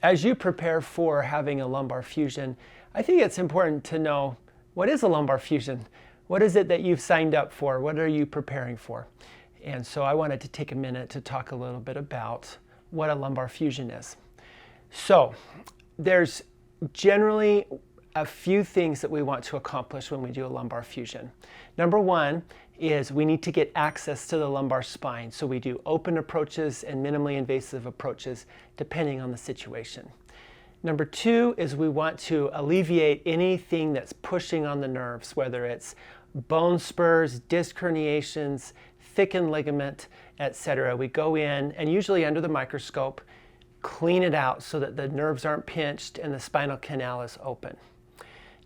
as you prepare for having a lumbar fusion, I think it's important to know, what is a lumbar fusion? What is it that you've signed up for? What are you preparing for? And so I wanted to take a minute to talk a little bit about what a lumbar fusion is. So there's generally a few things that we want to accomplish when we do a lumbar fusion. Number one is we need to get access to the lumbar spine. So we do open approaches and minimally invasive approaches depending on the situation. Number two is we want to alleviate anything that's pushing on the nerves, whether it's bone spurs, disc herniations, thickened ligament, etc. We go in and usually under the microscope, clean it out so that the nerves aren't pinched and the spinal canal is open.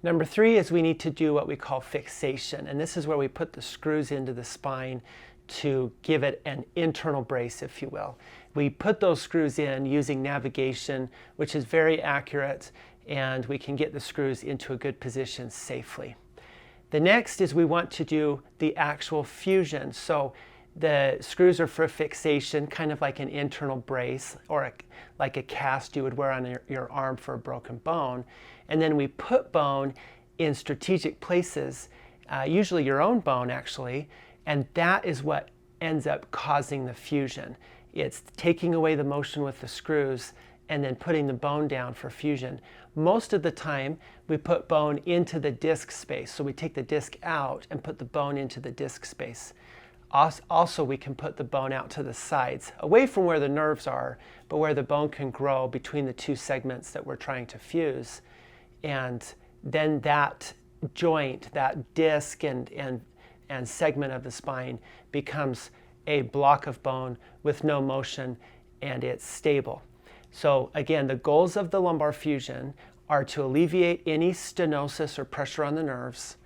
Number three is we need to do what we call fixation, and this is where we put the screws into the spine to give it an internal brace, if you will. We put those screws in using navigation, which is very accurate, and we can get the screws into a good position safely. The next is we want to do the actual fusion. So the screws are for fixation, kind of like an internal brace or like a cast you would wear on your arm for a broken bone. And then we put bone in strategic places, usually your own bone actually, and that is what ends up causing the fusion. It's taking away the motion with the screws and then putting the bone down for fusion. Most of the time, we put bone into the disc space. So we take the disc out and put the bone into the disc space. Also, we can put the bone out to the sides, away from where the nerves are, but where the bone can grow between the two segments that we're trying to fuse. And then that joint, that disc and segment of the spine becomes a block of bone with no motion, and it's stable. So again, the goals of the lumbar fusion are to alleviate any stenosis or pressure on the nerves,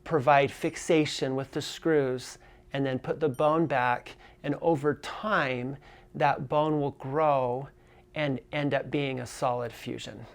provide fixation with the screws, and then put the bone back, and over time that bone will grow and end up being a solid fusion.